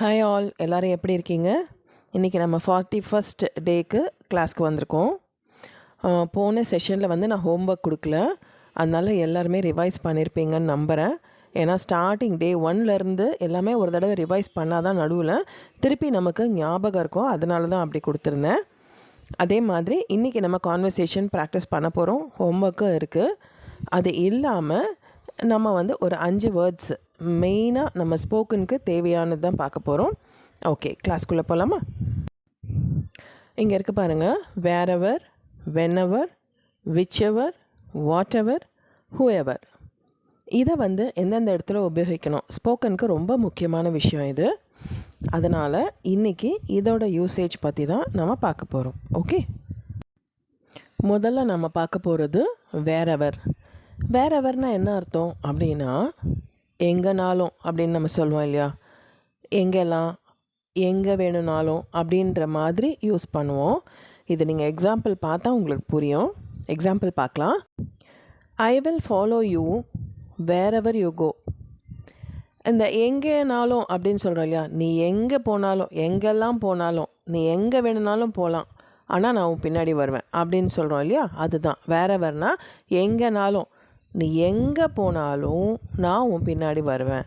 Hi all, எல்லோரும் எப்படி இருக்கீங்க? இன்றைக்கி நம்ம 41st டேக்கு கிளாஸ்க்கு வந்திருக்கோம். போன செஷனில் வந்து நான் ஹோம்ஒர்க் கொடுக்கல, அதனால் எல்லாருமே ரிவைஸ் பண்ணியிருப்பீங்கன்னு நம்புகிறேன். ஏன்னா ஸ்டார்டிங் டே 1லேருந்து எல்லாமே ஒரு தடவை ரிவைஸ் பண்ணால் தான் நடுவில் திருப்பி நமக்கு ஞாபகம் இருக்கும். அதனால தான் அப்படி கொடுத்துருந்தேன். அதே மாதிரி இன்றைக்கி நம்ம கான்வர்சேஷன் ப்ராக்டிஸ் பண்ண போகிறோம். ஹோம்ஒர்க்கும் இருக்குது. அது இல்லாமல் நம்ம வந்து ஒரு 5 வேர்ட்ஸ் மெயினாக நம்ம ஸ்போக்கனுக்கு தேவையானது தான் பார்க்க போகிறோம். ஓகே, கிளாஸ்க்குள்ளே போகலாமா? இங்கே இருக்க பாருங்கள், வேரெவர், வென்எவர், விச்எவர், வாட்எவர், ஹூஎவர். இதை வந்து எந்தெந்த இடத்துல உபயோகிக்கணும், ஸ்போக்கனுக்கு ரொம்ப முக்கியமான விஷயம் இது. அதனால் இன்றைக்கி இதோட யூசேஜ் பற்றி தான் நம்ம பார்க்க போகிறோம். ஓகே, முதல்ல நம்ம பார்க்க போகிறது வேரெவர். வேரெவர்னால் என்ன அர்த்தம் அப்படின்னா, எங்கேனாலும் அப்படின்னு நம்ம சொல்லுவோம் இல்லையா, எங்கெல்லாம் எங்கே வேணும்னாலும் அப்படின்ற மாதிரி யூஸ் பண்ணுவோம். இது நீங்கள் எக்ஸாம்பிள் பார்த்தா உங்களுக்கு புரியும். எக்ஸாம்பிள் பார்க்கலாம். I will follow you wherever you go. இந்த எங்கேனாலும் அப்படின்னு சொல்கிறோம் இல்லையா, நீ எங்கே போனாலும், எங்கெல்லாம் போனாலும், நீ எங்கே வேணும்னாலும் போகலாம், ஆனால் நான் உன் பின்னாடி வருவேன் அப்படின்னு சொல்கிறோம் இல்லையா, அதுதான் வேரெவர்னால். எங்கேனாலும், நீ எங்கே போனாலும் நான் உன் பின்னாடி வருவேன்.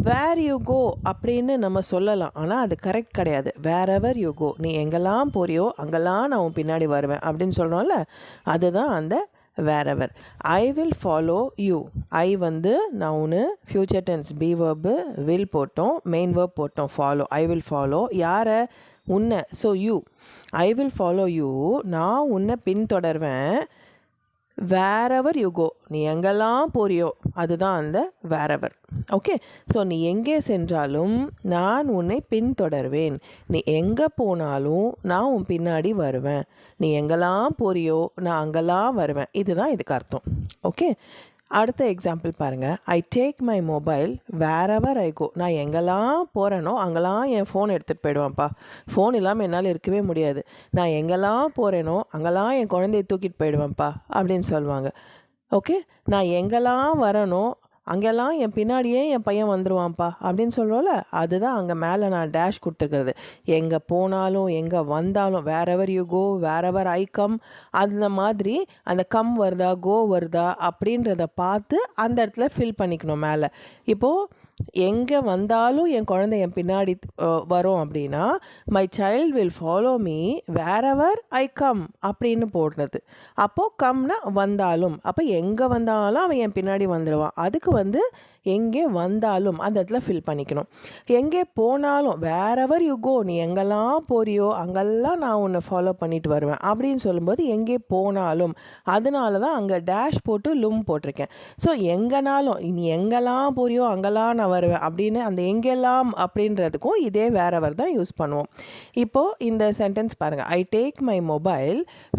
வேர் யூ கோ அப்படின்னு நம்ம சொல்லலாம், ஆனால் அது கரெக்ட் கிடையாது. வேரெவர் யூ கோ, நீ எங்கெல்லாம் போறியோ அங்கெல்லாம் நான் உன் பின்னாடி வருவேன் அப்படின்னு சொல்கிறோம்ல, அதுதான் அந்த wherever. I will follow you. I வந்து நவுனு, future tense be verb, will போட்டோம், மெயின் வேர்ப் போட்டோம், ஃபாலோ. ஐ வில் ஃபாலோ யாரை? உன்னை. So you, I will follow you, நான் உன்னை பின்தொடர்வேன். வேரெவர் யூ கோ, நீ எங்கெல்லாம் போறியோ அதுதான் அந்த வேரெவர். ஓகே, ஸோ நீ எங்கே சென்றாலும் நான் உன்னை பின்தொடர்வேன். நீ எங்கே போனாலும் நான் உன் பின்னாடி வருவேன். நீ எங்கெல்லாம் போறியோ நான் அங்கெல்லாம் வருவேன். இதுதான் இதுக்கு அர்த்தம். ஓகே, அடுத்த எக்ஸாம்பிள் பாருங்கள். I take my mobile wherever I go. நான் எங்கெல்லாம் போகிறேனோ அங்கெல்லாம் என் ஃபோன் எடுத்துகிட்டு போயிடுவான்ப்பா. ஃபோன் இல்லாமல் என்னால் இருக்கவே முடியாது. நான் எங்கெல்லாம் போகிறேனோ அங்கெல்லாம் என் குழந்தைய தூக்கிட்டு போயிடுவேன்ப்பா அப்படின்னு சொல்லுவாங்க. ஓகே, நான் எங்கெல்லாம் வரனோ அங்கெல்லாம் என் பின்னாடியே என் பையன் வந்துடுவான்ப்பா அப்படின்னு சொல்கிறோம்ல, அதுதான் அங்கே மேலே நான் டேஷ் கொடுத்துருக்கிறது. எங்கே போனாலும் எங்கே வந்தாலும், வேரெவர் யூ கோ, வேரெவர் ஐ கம், அந்த மாதிரி அந்த கம் வருதா கோ வருதா அப்படின்றத பார்த்து அந்த இடத்துல ஃபில் பண்ணிக்கணும் மேலே. இப்போது எங்கே வந்தாலும் என் குழந்தை என் பின்னாடி வரும் அப்படின்னா, my child will follow me wherever I come அப்படின்னு போடுறது. அப்போது கம்னா வந்தாலும், அப்போ எங்கே வந்தாலும் அவன் என் பின்னாடி வந்துடுவான். அதுக்கு வந்து எங்கே வந்தாலும் அந்த இடத்துல ஃபில் பண்ணிக்கணும். எங்கே போனாலும் வேரெவர் யூ கோ, நீ எங்கெல்லாம் போறியோ அங்கெல்லாம் நான் உன்னை ஃபாலோ பண்ணிட்டு வருவேன் அப்படின்னு சொல்லும்போது எங்கே போனாலும், அதனால தான் அங்கே டேஷ் போட்டு லும் போட்டிருக்கேன். ஸோ எங்கேனாலும், நீ எங்கெல்லாம் போறியோ அங்கெல்லாம் நான் வருவேன் அப்படின்னு அந்த எங்கெல்லாம் அப்படின்றதுக்கும் இதே வேரெவர் தான் யூஸ் பண்ணுவோம். இப்போது இந்த சென்டென்ஸ் பாருங்கள். I take my mobile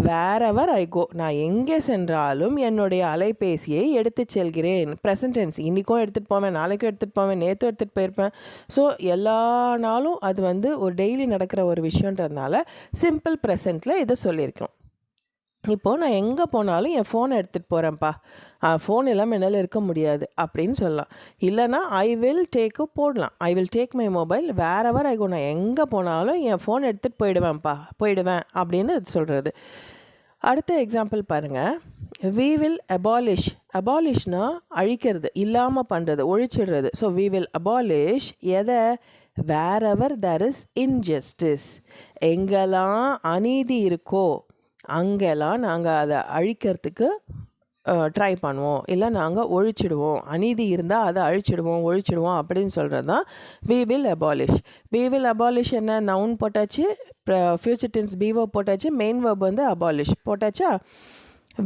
wherever I go. நான் எங்கே சென்றாலும் என்னுடைய அலைபேசியை எடுத்து செல்கிறேன். ப்ரெசன்ட் டென்ஸ், இன்றைக்கும் எடுத்துகிட்டு போவேன், நாளைக்கும் எடுத்துகிட்டு போவேன், நேற்றும் எடுத்துகிட்டு போயிருப்பேன். ஸோ எல்லா நாளும் அது வந்து ஒரு டெய்லி நடக்கிற ஒரு விஷயன்றதுனால சிம்பிள் ப்ரெசண்ட்டில் இதை சொல்லியிருக்கோம். இப்போது நான் எங்கே போனாலும் என் ஃபோனை எடுத்துகிட்டு போகிறேன்ப்பா, ஃபோன் இல்லாமல் என்னால் இருக்க முடியாது அப்படின்னு சொல்லலாம். இல்லைனா ஐ வில் டேக்கு போடலாம். I will take my mobile wherever I go. நான் எங்கே போனாலும் என் ஃபோன் எடுத்துகிட்டு போயிடுவேன் அப்படின்னு சொல்கிறது. அடுத்த எக்ஸாம்பிள் பாருங்கள். We will abolish. அபாலிஷ்னா அழிக்கிறது, இல்லாமல் பண்ணுறது, ஒழிச்சிடுறது. ஸோ வி வில் அபாலிஷ் எதை? வேரெவர் தேர் இஸ் இன்ஜஸ்டிஸ். எங்கெல்லாம் அநீதி இருக்கோ அங்கெல்லாம் நாங்கள் அதை அழிக்கிறதுக்கு ட்ரை பண்ணுவோம், இல்லை நாங்கள் ஒழிச்சிடுவோம். அநீதி இருந்தால் அதை ஒழிச்சிடுவோம் அப்படின்னு சொல்கிறது தான் we will abolish. We will abolish என்ன? நவுன் போட்டாச்சு, ஃப்யூச்சர் டென்ஸ் பி வேர்ப் போட்டாச்சு, மெயின் வேர்ப் வந்து அபாலிஷ் போட்டாச்சா.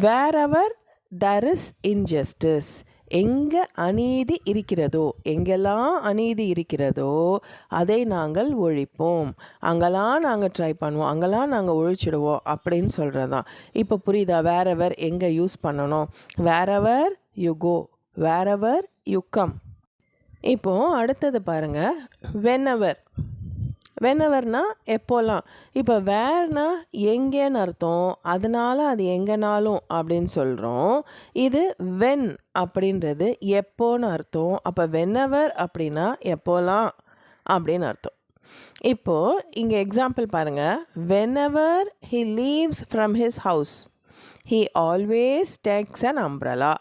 வேரெவர் தேர் இஸ் இன்ஜஸ்டிஸ், எங்கே அநீதி இருக்கிறதோ, எங்கெல்லாம் அநீதி இருக்கிறதோ அதை நாங்கள் ஒழிப்போம். அங்கெல்லாம் நாங்கள் ட்ரை பண்ணுவோம், அங்கெல்லாம் நாங்கள் ஒழிச்சிடுவோம் அப்படின்னு சொல்கிறது தான். இப்போ புரியுதா வேரெவர் எங்கே யூஸ் பண்ணணும்? வேரெவர் யூ கோ, வேரெவர் யூ கம். இப்போது அடுத்தது பாருங்கள். வென்எவர். வென்எவர்னா எப்போல்லாம். இப்போ வேர்னா எங்கேன்னு அர்த்தம், அதனால அது எங்கேனாலும் அப்படின்னு சொல்கிறோம். இது வென் அப்படின்றது எப்போன்னு அர்த்தம். அப்போ வென்எவர் அப்படின்னா எப்போல்லாம் அப்படின்னு அர்த்தம். இப்போது இங்கே எக்ஸாம்பிள் பாருங்கள். Whenever he leaves from his house he always takes an அம்ப்ரலா.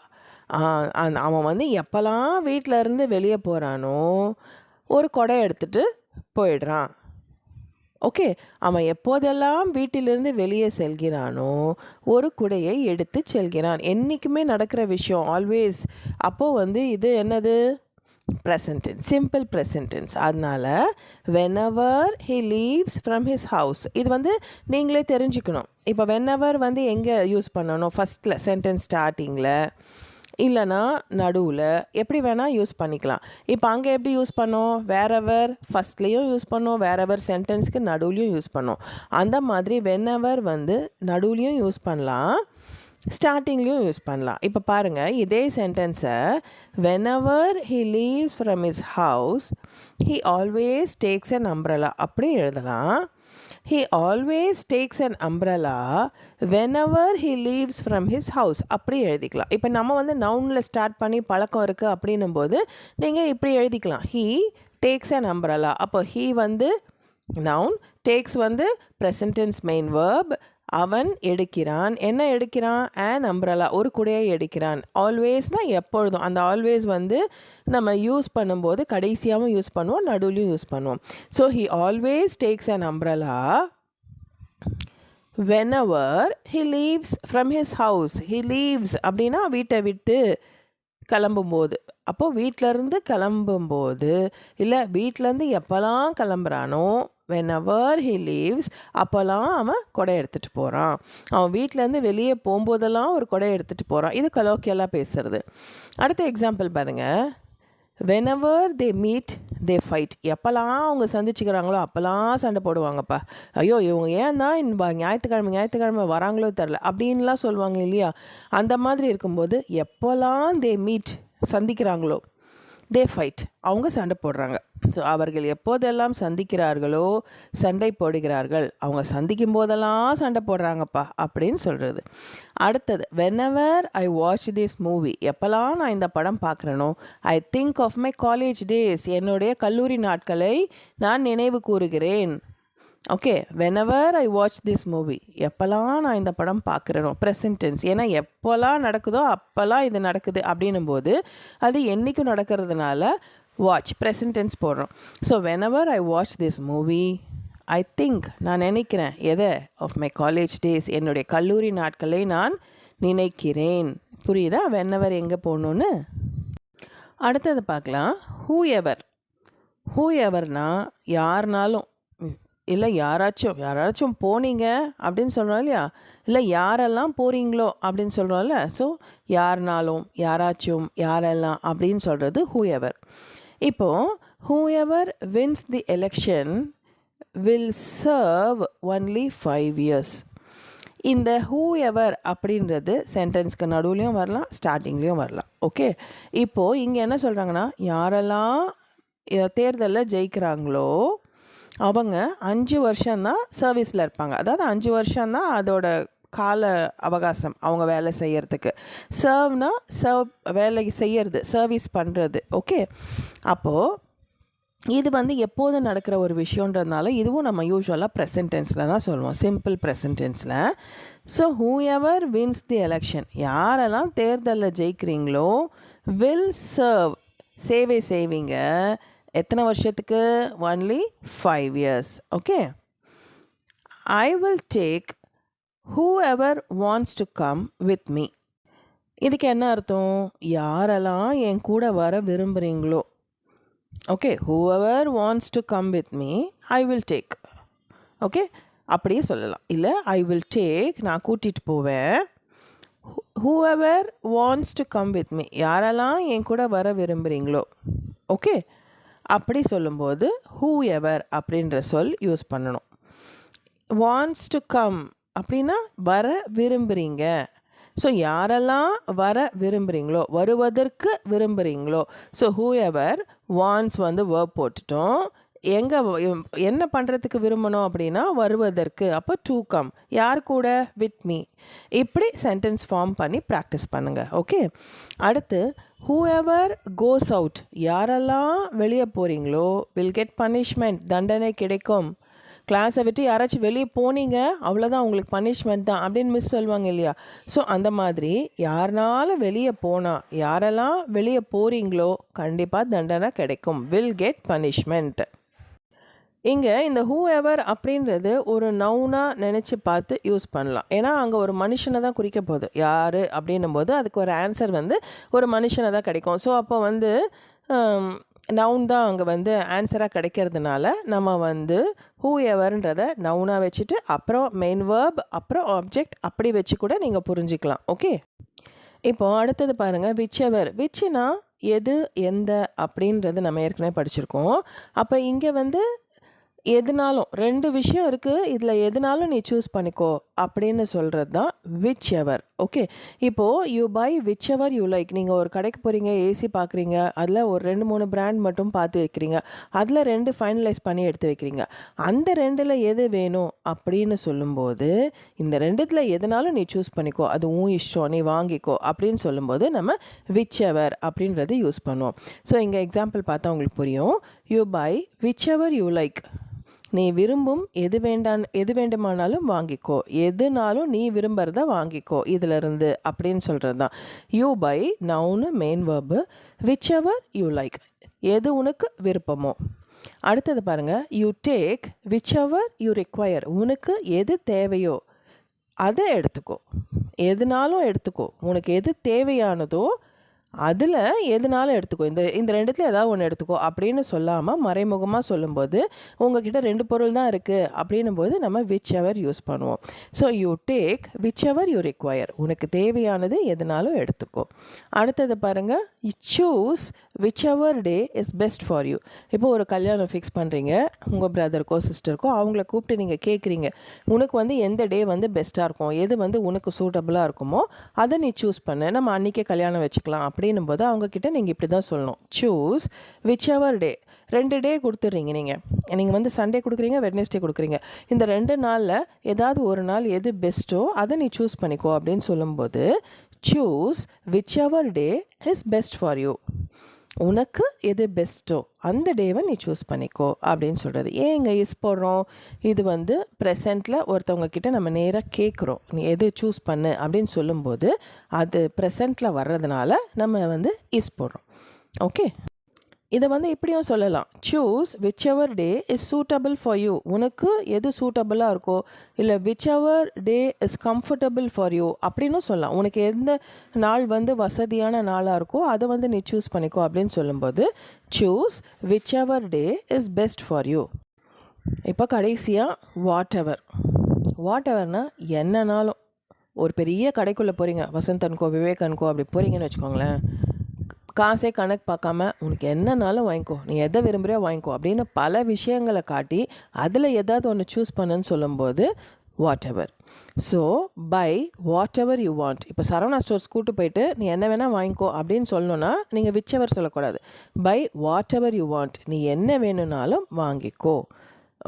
அவன் வந்து எப்போல்லாம் வீட்டில் இருந்து வெளியே போகிறானோ ஒரு குடை எடுத்துகிட்டு போயிடுறான். ஓகே, அவன் எப்போதெல்லாம் வீட்டிலிருந்து வெளியே செல்கிறானோ ஒரு குடையை எடுத்து செல்கிறான். என்றைக்குமே நடக்கிற விஷயம், ஆல்வேஸ். அப்போது வந்து இது என்னது? Present tense, simple present tense. அதனால் whenever he leaves from his house, இது வந்து நீங்களே தெரிஞ்சுக்கணும். இப்போ வென்எவர் வந்து எங்கே யூஸ் பண்ணணும்? ஃபஸ்ட்டில் சென்டென்ஸ் ஸ்டார்டிங்கில், இல்லைனா நடுவில், எப்படி வேணால் யூஸ் பண்ணிக்கலாம். இப்போ அங்கே எப்படி யூஸ் பண்ணோம்? வேறெவர் ஃபஸ்ட்லேயும் யூஸ் பண்ணோம், வேறெவர் சென்டென்ஸ்க்கு நடுவுலையும் யூஸ் பண்ணோம். அந்த மாதிரி வென்எவர் வந்து நடுவுலையும் யூஸ் பண்ணலாம், ஸ்டார்டிங்லேயும் யூஸ் பண்ணலாம். இப்போ பாருங்கள், இதே சென்டென்ஸை whenever he leaves from his house he always takes an umbrella அப்படி எழுதலாம். He always takes an umbrella whenever he leaves from his house அப்படி எழுதிக்கலாம். இப்போ நம்ம வந்து நவுனில் ஸ்டார்ட் பண்ணி பழக்கம் இருக்குது அப்படின்னும் போது நீங்கள் இப்படி எழுதிக்கலாம். He takes an umbrella. அப்போ he வந்து நவுன், டேக்ஸ் வந்து ப்ரெசன்ட் டென்ஸ் மெயின் வேர்ப். அவன் எடுக்கிறான். என்ன எடுக்கிறான்? an umbrella, ஒரு குடையை எடுக்கிறான். ஆல்வேஸ்னால் எப்பொழுதும். அந்த ஆல்வேஸ் வந்து நம்ம யூஸ் பண்ணும்போது கடைசியாகவும் யூஸ் பண்ணுவோம், நடுவுலையும் யூஸ் பண்ணுவோம். So he always takes an umbrella whenever he leaves from his house. He leaves அப்படின்னா வீட்டை விட்டு கிளம்பும்போது. அப்போது வீட்டிலேருந்து கிளம்பும்போது, இல்லை வீட்டிலேருந்து எப்போல்லாம் கிளம்புறானோ whenever he leaves அப்போல்லாம் அவன் கொடை எடுத்துகிட்டு போகிறான். அவன் வீட்டிலேருந்து வெளியே போகும்போதெல்லாம் ஒரு கொடை எடுத்துகிட்டு போகிறான். இது கலோக்கியலாக பேசுகிறது. அடுத்த எக்ஸாம்பிள் பாருங்கள். whenever they meet they fight. எப்போல்லாம் அவங்க சந்திச்சுக்கிறாங்களோ அப்போல்லாம் சண்டை போடுவாங்கப்பா. ஐயோ இவங்க ஏன் தான் ஞாயிற்றுக்கிழமை வராங்களோ தெரில அப்படின்லாம் சொல்லுவாங்க இல்லையா? அந்த மாதிரி இருக்கும்போது எப்போல்லாம் they meet சந்திக்கிறாங்களோ they fight, அவங்க சண்டை போடுறாங்க. ஸோ அவர்கள் எப்போதெல்லாம் சந்திக்கிறார்களோ சண்டை போடுகிறார்கள். அவங்க சந்திக்கும் போதெல்லாம் சண்டை போடுறாங்கப்பா அப்படின்னு சொல்கிறது. அடுத்தது whenever I watch this movie, எப்போல்லாம் நான் இந்த படம் பார்க்குறேனோ I think of my college days, என்னுடைய கல்லூரி நாட்களை நான் நினைவு கூறுகிறேன். Okay, whenever I watch this movie, எப்போல்லாம் நான் இந்த படம் பார்க்குறேனோ ப்ரெசன்ட் டென்ஸ். ஏன்னா எப்போல்லாம் நடக்குதோ அப்போல்லாம் இது நடக்குது அப்படின்னும் போது அது என்றைக்கும் நடக்கிறதுனால வாட்ச் ப்ரெசன்ட் டென்ஸ் போடுறோம். So whenever I watch this movie I think, நான் நினைக்கிறேன் எதை? ஆஃப் மை காலேஜ் டேஸ், என்னுடைய கல்லூரி நாட்களை நான் நினைக்கிறேன். புரியுதா whenever எங்கே போகணுன்னு? அடுத்தது பார்க்கலாம். whoeverனா யாருனாலும், இல்லை யாராச்சும் போனீங்க அப்படின்னு சொல்கிறோம் இல்லையா? இல்லை யாரெல்லாம் போகிறீங்களோ அப்படின்னு சொல்கிறோம்ல. ஸோ யாருனாலும், யாராச்சும், யாரெல்லாம் அப்படின்னு சொல்கிறது whoever. இப்போது whoever wins the election will serve only 5 years. இந்த whoever அப்படின்றது சென்டென்ஸ்க்கு நடுவுலையும் வரலாம், ஸ்டார்டிங்லேயும் வரலாம். ஓகே, இப்போது இங்கே என்ன சொல்கிறாங்கன்னா, யாரெல்லாம் தேர்தலில் ஜெயிக்கிறாங்களோ அவங்க 5 வருஷம்தான் சர்வீஸில் இருப்பாங்க. அதாவது 5 வருஷம்தான் அதோட கால அவகாசம் அவங்க வேலை செய்கிறதுக்கு. வேலை செய்கிறது, சர்வீஸ் பண்ணுறது. ஓகே, அப்போது இது வந்து எப்போதும் நடக்கிற ஒரு விஷயன்றதுனால இதுவும் நம்ம யூஸ்வலாக ப்ரெசன்ட் டென்ஸில் தான் சொல்லுவோம், சிம்பிள் ப்ரெசன்ட் டென்ஸில். So whoever wins the election, யாரெல்லாம் தேர்தலில் ஜெயிக்கிறீங்களோ will serve, சேவை செய்வீங்க. எத்தனை வருஷத்துக்கு? only 5 years. Okay, I will take whoever wants to come with me. இதுக்கு என்ன அர்த்தம்? யாரெல்லாம் என் கூட வர விரும்புகிறீங்களோ. Okay, whoever wants to come with me I will take. Okay, அப்படியே சொல்லலாம். இல்லை I will take, நான் கூட்டிகிட்டு போவேன். whoever wants to come with me, யாரெல்லாம் என் கூட வர விரும்புகிறீங்களோ. ஓகே, அப்படி சொல்லும்போது whoever அப்படின்ற சொல் யூஸ் பண்ணணும். wants to come அப்படின்னா வர விரும்புகிறீங்க. ஸோ யாரெல்லாம் வர விரும்புகிறீங்களோ, வருவதற்கு விரும்புகிறீங்களோ. ஸோ whoever wants வந்து verb போட்டுட்டோம், எங்கே என்ன பண்ணுறதுக்கு விரும்பணும் அப்படின்னா வருவதற்கு. அப்போ டு கம். யார் கூட? With me. இப்படி சென்டென்ஸ் ஃபார்ம் பண்ணி ப்ராக்டிஸ் பண்ணுங்கள். ஓகே. அடுத்து whoever goes out, யாரெல்லாம் வெளியே போகிறீங்களோ வில் கெட் பனிஷ்மெண்ட், தண்டனை கிடைக்கும். கிளாஸை விட்டு யாராச்சும் வெளியே போனீங்க அவ்வளோதான், உங்களுக்கு பனிஷ்மெண்ட் தான் அப்படின்னு மிஸ் சொல்லுவாங்க இல்லையா? ஸோ அந்த மாதிரி யாருனாலும் வெளியே போனால், யாரெல்லாம் வெளியே போகிறீங்களோ கண்டிப்பாக தண்டனை கிடைக்கும். Will get punishment. இங்கே இந்த whoever அப்படின்றது ஒரு நவுனாக நினச்சி பார்த்து யூஸ் பண்ணலாம். ஏன்னா அங்கே ஒரு மனுஷனை தான் குறிக்க போகுது. யார் அப்படின்னும் போது அதுக்கு ஒரு ஆன்சர் வந்து ஒரு மனுஷனை தான் கிடைக்கும். ஸோ அப்போ வந்து நவுன் தான் அங்கே வந்து ஆன்சராக கிடைக்கிறதுனால நம்ம வந்து whoeverன்றதை நவுனாக வச்சுட்டு அப்புறம் மெயின் வேர்ப் அப்புறம் ஆப்ஜெக்ட் அப்படி வச்சு கூட நீங்கள் புரிஞ்சிக்கலாம். ஓகே. இப்போது அடுத்தது பாருங்கள், whichever. விச்சுனா எது, எந்த அப்படின்றது நம்ம ஏற்கனவே படிச்சிருக்கோம். அப்போ இங்கே வந்து எதுனாலும் 2 விஷயம் இருக்குது, இதில் எதுனாலும் நீ சூஸ் பண்ணிக்கோ அப்படின்னு சொல்கிறது தான் விச் எவர். ஓகே. இப்போது you buy whichever you like. நீங்கள் ஒரு கடைக்கு போகிறீங்க, ஏசி பார்க்குறீங்க, அதில் ஒரு 2-3 பிராண்ட் மட்டும் பார்த்து வைக்கிறீங்க, அதில் 2 ஃபைனலைஸ் பண்ணி எடுத்து வைக்கிறீங்க. அந்த 2ல் எது வேணும் அப்படின்னு சொல்லும்போது இந்த 2த்தில் எதுனாலும் நீ சூஸ் பண்ணிக்கோ, அது உன் இஷ்டம், நீ வாங்கிக்கோ அப்படின்னு சொல்லும்போது நம்ம விச் எவர் அப்படின்றது யூஸ் பண்ணுவோம். ஸோ இங்கே எக்ஸாம்பிள் பார்த்தா உங்களுக்கு புரியும். You buy whichever you like. நீ விரும்பும் எது வேண்டுமானாலும் வாங்கிக்கோ, எதுனாலும் நீ விரும்புகிறத வாங்கிக்கோ இதிலிருந்து அப்படின்னு சொல்கிறது தான். You buy noun main verb, whichever you like, எது உனக்கு விருப்பமோ. அடுத்தது பாருங்கள், you take whichever you require. உனக்கு எது தேவையோ அதை எடுத்துக்கோ, எதுனாலும் எடுத்துக்கோ, உனக்கு எது தேவையானதோ அதில் எதுனாலும் எடுத்துக்கோ, இந்த 2த்தில் ஏதாவது ஒன்று எடுத்துக்கோ அப்படின்னு சொல்லாமல் மறைமுகமாக சொல்லும்போது உங்ககிட்ட 2 பொருள் தான் இருக்குது அப்படின்னும் போது நம்ம விச் எவர் யூஸ் பண்ணுவோம். So you take whichever you require. உனக்கு தேவையானது எதுனாலும் எடுத்துக்கோ. அடுத்தது பாருங்கள், you choose which ever day is best for you. இப்போ ஒரு கல்யாணம் ஃபிக்ஸ் பண்ணுறீங்க, உங்கள் பிரதருக்கோ சிஸ்டருக்கோ, அவங்கள கூப்பிட்டு நீங்கள் கேட்குறீங்க, உனக்கு வந்து எந்த டே வந்து பெஸ்ட்டாக இருக்கும், எது வந்து உனக்கு சூட்டபுளாக இருக்குமோ அதை நீ சூஸ் பண்ணு, நம்ம அன்றைக்கே கல்யாணம் வச்சுக்கலாம் அப்படின்னும் போது அவங்கக்கிட்ட நீங்கள் இப்படி தான் சொல்லணும். சூஸ் விச் எவர் டே. 2 டே கொடுத்துட்றீங்க. நீங்கள் வந்து சண்டே கொடுக்குறீங்க, வெட்னஸ்டே கொடுக்குறீங்க. இந்த 2 நாளில் ஏதாவது ஒரு நாள் எது பெஸ்ட்டோ அதை நீ சூஸ் பண்ணிக்கோ அப்படின்னு சொல்லும்போது choose which ever day is best for you. உனக்கு எது பெஸ்ட்டோ அந்த டேவை நீ சூஸ் பண்ணிக்கோ அப்படின்னு சொல்கிறது. ஏன் இங்கே இஸ் போடுறோம்? இது வந்து ப்ரெசண்ட்டில் ஒருத்தவங்க கிட்ட நம்ம நேராக கேட்குறோம், நீ எது சூஸ் பண்ணு அப்படின்னு சொல்லும்போது அது ப்ரெசண்ட்டில் வர்றதுனால நம்ம வந்து இஸ் போடுறோம். ஓகே. இதை வந்து இப்படியும் சொல்லலாம். Choose which ever day is suitable for you. உனக்கு எது சூட்டபுளாக இருக்கோ, இல்லை which ever day is comfortable for you அப்படின்னும் சொல்லலாம். உனக்கு எந்த நாள் வந்து வசதியான நாளாக இருக்கோ அதை வந்து நீ சூஸ் பண்ணிக்கோ அப்படின்னு சொல்லும்போது choose which ever day is best for you. இப்போ கடைசியாக வாட் எவர்னால் என்னன்னாலும். ஒரு பெரிய கடைக்குள்ளே போகிறீங்க, வசந்த் அன்கோ, விவேக் அன்கோ அப்படி போகிறீங்கன்னு வச்சுக்கோங்களேன். காசே கணக்கு பார்க்காம உனக்கு என்னன்னாலும் வாங்கிக்கோ, நீ எதை விரும்புகிறியோ வாங்கிக்கோ அப்படின்னு பல விஷயங்களை காட்டி அதில் ஏதாவது ஒன்று சூஸ் பண்ணுன்னு சொல்லும்போது whatever. So buy whatever you want. இப்போ சரவணா ஸ்டோர்ஸ் கூட்டு போயிட்டு நீ என்ன வேணால் வாங்கிக்கோ அப்படின்னு சொல்லணுன்னா நீங்கள் விச் எவர் சொல்லக்கூடாது. Buy whatever you want. நீ என்ன வேணும்னாலும் வாங்கிக்கோ.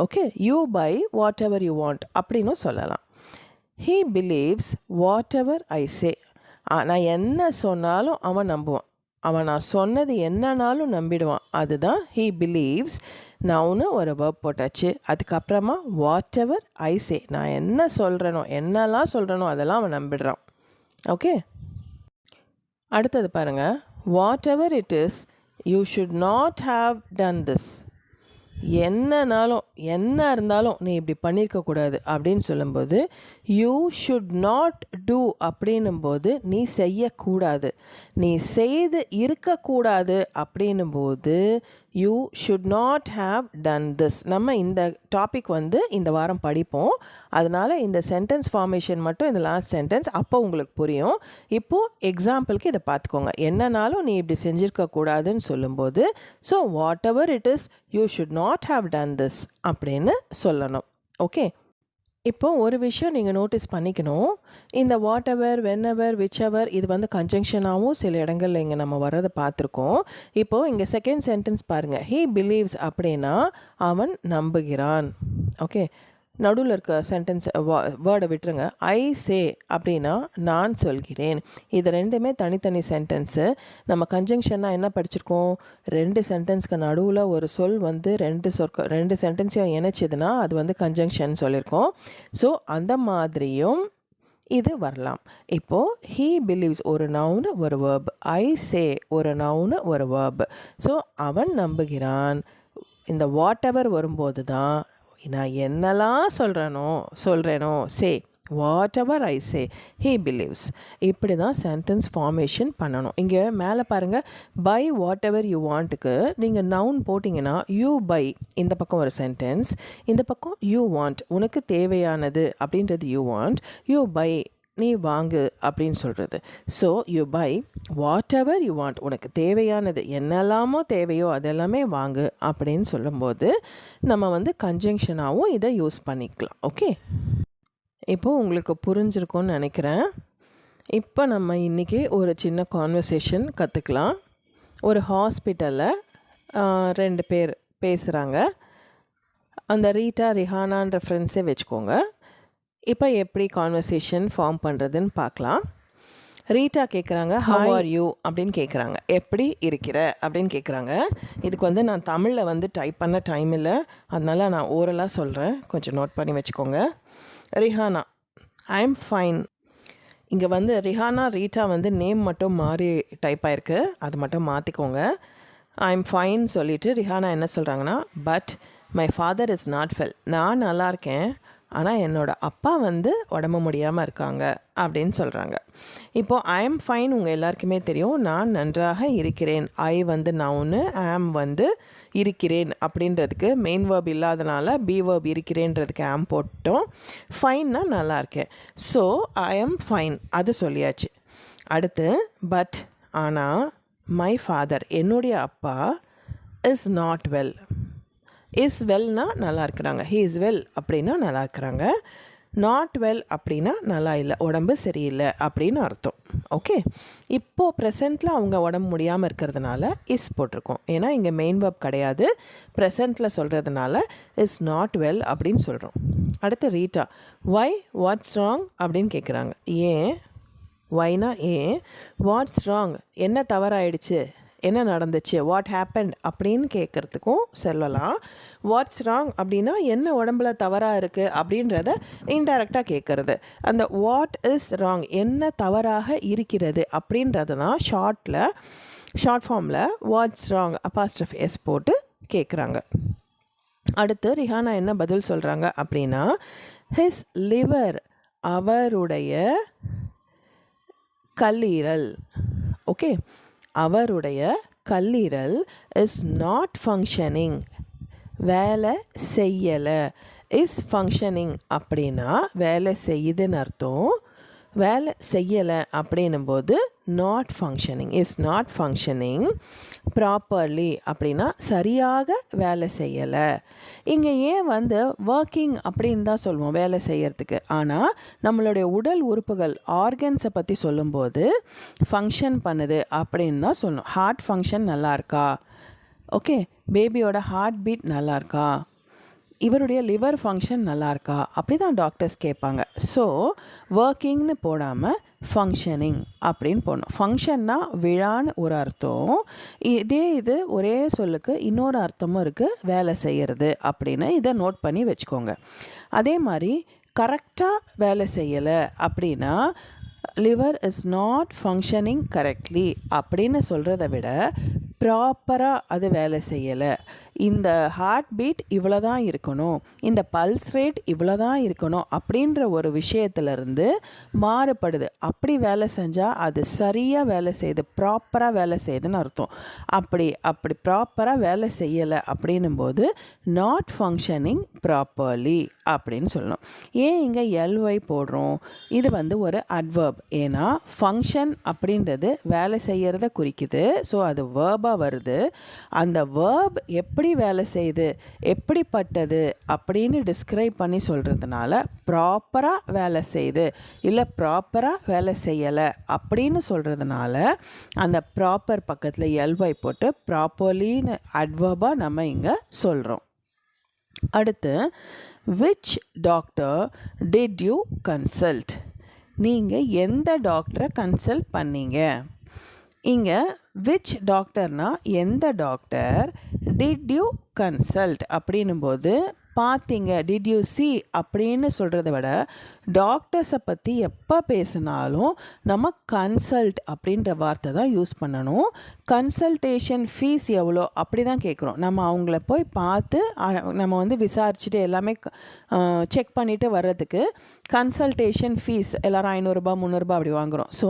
Okay. You buy whatever you want அப்படின்னும் சொல்லலாம். He believes whatever I say. நான் என்ன சொன்னாலும் அவன் நம்புவான், அவன் நான் சொன்னது என்னன்னாலும் நம்பிடுவான். அதுதான் ஹீ பிலீவ்ஸ். நவுன்னு ஒரு வேர்ப் போட்டாச்சு, அதுக்கப்புறமா வாட் எவர் ஐ சே, நான் என்ன சொல்கிறேனோ என்னெல்லாம் சொல்கிறேனோ அதெல்லாம் அவன் நம்பிடுறான். ஓகே. அடுத்தது பாருங்கள், whatever it is you should not have done this. என்னன்னாலும் என்ன இருந்தாலும் நீ இப்படி பண்ணியிருக்கக்கூடாது அப்படின்னு சொல்லும்போது யூ ஷுட் நாட் டூ அப்படின்னும்போது நீ செய்யக்கூடாது, நீ செய்து இருக்கக்கூடாது அப்படின்னும்போது you should not have done this. நம்ம இந்த டாபிக் வந்து இந்த வாரம் படிப்போம், அதனால் இந்த சென்டென்ஸ் ஃபார்மேஷன் மட்டும் இந்த லாஸ்ட் சென்டென்ஸ் அப்போ உங்களுக்கு புரியும். இப்போது எக்ஸாம்பிளுக்கு இதை பார்த்துக்கோங்க. என்னன்னாலும் நீ இப்படி செஞ்சுருக்கக்கூடாதுன்னு சொல்லும்போது so what ever it is you should not have done this அப்படின்னு சொல்லணும். ஓகே. இப்போது ஒரு விஷயம் நீங்கள் நோட்டீஸ் பண்ணிக்கணும். இந்த what ever, when ever, which எவர் இது வந்து கன்ஜங்ஷனாகவும் சில இடங்கள்ல இங்கே நம்ம வர்றதை பார்த்துருக்கோம். இப்போது இங்கே செகண்ட் சென்டென்ஸ் பாருங்கள். ஹீ பிலீவ்ஸ் அப்படின்னா அவன் நம்புகிறான். ஓகே, நடுவில் இருக்க சென்டென்ஸ் வேர்டை விட்டுருங்க. ஐ சே அப்படின்னா நான் சொல்கிறேன். இது ரெண்டுமே தனித்தனி சென்டென்ஸு. நம்ம கன்ஜங்ஷன்னா என்ன படிச்சிருக்கோம்? ரெண்டு சென்டென்ஸ்க்கு நடுவில் ஒரு சொல் வந்து ரெண்டு சென்டென்ஸையும் இணைச்சதுன்னா அது வந்து கன்ஜங்ஷன் சொல்லியிருக்கோம். ஸோ அந்த மாதிரியும் இது வரலாம். இப்போது ஹீ பிலீவ்ஸ் ஒரு நவுனு ஒரு வேர்ப், ஐ சே ஒரு நவுனு ஒரு வேர்ப். ஸோ அவன் நம்புகிறான். இந்த வாட் எவர் வரும்போது தான் நான் என்னெல்லாம் சொல்கிறேனோ say whatever I say he believes. இப்படி தான் சென்டென்ஸ் ஃபார்மேஷன் பண்ணணும். இங்கே மேலே பாருங்கள், பை வாட் எவர் யூ வாண்ட்டுக்கு நீங்கள் நவுன் போட்டிங்கன்னா யூ பை இந்த பக்கம் ஒரு சென்டென்ஸ், இந்த பக்கம் யூ வாண்ட் உனக்கு தேவையானது அப்படின்றது யூ வாண்ட், யூ பை நீ வாங்கு அப்படின்னு சொல்கிறது. So you buy whatever you want உனக்கு தேவையானது என்னெல்லாமோ தேவையோ அதெல்லாமே வாங்கு அப்படின்னு சொல்லும்போது நம்ம வந்து கன்ஜங்ஷனாகவும் இதை யூஸ் பண்ணிக்கலாம். ஓகே, இப்போது உங்களுக்கு புரிஞ்சிருக்கும்னு நினைக்கிறேன். இப்போ நம்ம இன்றைக்கி ஒரு சின்ன கான்வர்சேஷன் கற்றுக்கலாம். ஒரு ஹாஸ்பிட்டலில் 2 பேர் பேசுகிறாங்க. அந்த ரீட்டா ரிஹானான்ற ஃப்ரெண்ட்ஸே வச்சுக்கோங்க. இப்போ எப்படி கான்வர்சேஷன் ஃபார்ம் பண்ணுறதுன்னு பார்க்கலாம். ரீட்டா கேட்குறாங்க, ஹவ் ஆர் யூ அப்படின்னு கேட்குறாங்க. எப்படி இருக்கிற அப்படின்னு கேட்குறாங்க. இதுக்கு வந்து நான் தமிழில் வந்து டைப் பண்ண டைம் இல்லை, அதனால் நான் ஓரலாக சொல்கிறேன், கொஞ்சம் நோட் பண்ணி வச்சுக்கோங்க. Rihana, I am fine. இங்கே வந்து ரிஹானா ரீட்டா வந்து நேம் மட்டும் மாறி டைப் ஆகிருக்கு, அது மட்டும் மாற்றிக்கோங்க. ஐ எம் ஃபைன் சொல்லிவிட்டு ரிஹானா என்ன சொல்கிறாங்கன்னா, but my father is not well. நான் நல்லா இருக்கேன், ஆனால் என்னோடய அப்பா வந்து உடம்பு முடியாமல் இருக்காங்க அப்படின்னு சொல்கிறாங்க. இப்போது ஐ எம் ஃபைன் உங்கள் எல்லாருக்குமே தெரியும், நான் நன்றாக இருக்கிறேன். ஐ வந்து நவுனு, ஆம் வந்து இருக்கிறேன் அப்படின்றதுக்கு மெயின் வேர்ப் இல்லாதனால பி வேர்ப் இருக்கிறேன்றதுக்கு ஆம் போட்டோம். ஃபைன்னா நல்லா இருக்கேன். ஸோ ஐ எம் ஃபைன் அது சொல்லியாச்சு. அடுத்து பட் ஆனால் மை ஃபாதர் என்னுடைய அப்பா இஸ் நாட் வெல். இஸ் வெல்னா நல்லா இருக்கிறாங்க, ஹீ இஸ் வெல் அப்படின்னா நல்லா இருக்கிறாங்க. நாட் வெல் அப்படின்னா நல்லா இல்லை, உடம்பு சரியில்லை அப்படின்னு அர்த்தம். ஓகே, இப்போது ப்ரெசண்ட்டில் அவங்க உடம்பு முடியாமல் இருக்கிறதுனால இஸ் போட்டிருக்கோம். ஏன்னா இங்கே மெயின் வேர்ப் கிடையாது, ப்ரெசண்ட்டில் சொல்கிறதுனால இஸ் நாட் வெல் அப்படின்னு சொல்கிறோம். அடுத்து ரீட்டா, வை வாட்ஸ் ராங் அப்படின்னு கேட்குறாங்க. ஏன், வைனா ஏன், வாட்ஸ் ராங் என்ன தவறாயிடுச்சு, என்ன நடந்துச்சு, வாட் ஹேப்பன் அப்படின்னு கேட்குறதுக்கும் சொல்லலாம். வாட்ஸ் ராங் அப்படின்னா என்ன உடம்புல தவறாக இருக்குது அப்படின்றத இன்டைரக்டாக கேட்குறது. அந்த வாட் இஸ் ராங் என்ன தவறாக இருக்கிறது அப்படின்றது தான் ஷார்ட் ஃபார்மில் வாட்ஸ் ராங் அப்பாஸ்ட்ரஃபி எஸ் போட்டு கேட்குறாங்க. அடுத்து ரிஹானா என்ன பதில் சொல்கிறாங்க அப்படின்னா, ஹிஸ் லிவர் அவருடைய கல்லீரல். ஓகே, அவருடைய கல்லீரல் இஸ் நாட் ஃபங்க்ஷனிங் வேலை செய்யலை. இஸ் ஃபங்க்ஷனிங் அப்படின்னா வேலை செய்யுதுன்னு அர்த்தம். வேலை செய்யலை அப்படின்னும்போது not functioning, is not functioning properly அப்படின்னா சரியாக வேலை செய்யலை. இங்கே ஏன் வந்து ஒர்க்கிங் அப்படின்னு தான் சொல்லுவோம் வேலை செய்கிறதுக்கு, ஆனால் நம்மளுடைய உடல் உறுப்புகள் ஆர்கன்ஸை பற்றி சொல்லும்போது ஃபங்க்ஷன் பண்ணுது அப்படின்னு தான் சொல்லணும். ஹார்ட் ஃபங்க்ஷன் நல்லா இருக்கா, ஓகே, பேபியோட ஹார்ட் பீட் நல்லா இருக்கா, இவருடைய லிவர் ஃபங்க்ஷன் நல்லா இருக்கா, அப்படி தான் டாக்டர்ஸ் கேட்பாங்க. ஸோ ஒர்க்கிங்னு போடாமல் ஃபங்க்ஷனிங் அப்படின்னு போடணும். ஃபங்க்ஷன்னா விழான்னு ஒரு அர்த்தம், இது ஒரே சொல்லுக்கு இன்னொரு அர்த்தமும் இருக்குது, வேலை செய்கிறது அப்படின்னு. இதை நோட் பண்ணி வச்சுக்கோங்க. அதே மாதிரி கரெக்டாக வேலை செய்யலை அப்படின்னா liver is not functioning correctly அப்படின்னு சொல்கிறத விட ப்ராப்பராக அது வேலை செய்யலை. இந்த ஹார்ட் பீட் இவ்வளோ தான் இருக்கணும், இந்த பல்ஸ் ரேட் இவ்வளோ தான் இருக்கணும் அப்படின்ற ஒரு விஷயத்துலேருந்து மாறுபடுது. அப்படி வேலை செஞ்சால் அது சரியாக வேலை செய்யுது, ப்ராப்பராக வேலை செய்யுதுன்னு அர்த்தம். அப்படி ப்ராப்பராக வேலை செய்யலை அப்படின்னும்போது நாட் ஃபங்க்ஷனிங் ப்ராப்பர்லி அப்படின்னு சொல்லணும். ஏன் இங்கே எல்ஒய் போடுறோம்? இது வந்து ஒரு அட்வர்ப். ஏன்னா ஃபங்க்ஷன் அப்படின்றது வேலை செய்கிறத குறிக்குது. ஸோ அது வேர்பாக வருது. அந்த வேர்ப் எப்படி எப்படி வேலை செய்யுது, எப்படிப்பட்டது அப்படின்னு டிஸ்கிரைப் பண்ணி சொல்கிறதுனால ப்ராப்பராக வேலை செய்யுது இல்லை ப்ராப்பராக வேலை செய்யலை அப்படின்னு சொல்கிறதுனால அந்த ப்ராப்பர் பக்கத்தில் எல்ஒய் போட்டு ப்ராப்பர்லின்னு அட்வர்பாக நம்ம இங்கே சொல்கிறோம். அடுத்து which doctor did you consult? நீங்கள் எந்த டாக்டரை கன்சல்ட் பண்ணீங்க? இங்கே which டாக்டர்னா எந்த டாக்டர், did you consult அப்படின்னும் போது பார்த்தீங்க, டிட் யூ see அப்படின்னு சொல்கிறத விட டாக்டர்ஸை பற்றி எப்போ பேசினாலும் நம்ம கன்சல்ட் அப்படின்ற வார்த்தை தான் யூஸ் பண்ணணும். கன்சல்டேஷன் ஃபீஸ் எவ்வளோ அப்படி தான் கேட்குறோம். நம்ம அவங்கள போய் பார்த்து நம்ம வந்து விசாரிச்சுட்டு எல்லாமே செக் பண்ணிவிட்டு வர்றதுக்கு கன்சல்டேஷன் ஃபீஸ் எல்லோரும் 500 300 அப்படி வாங்குகிறோம். ஸோ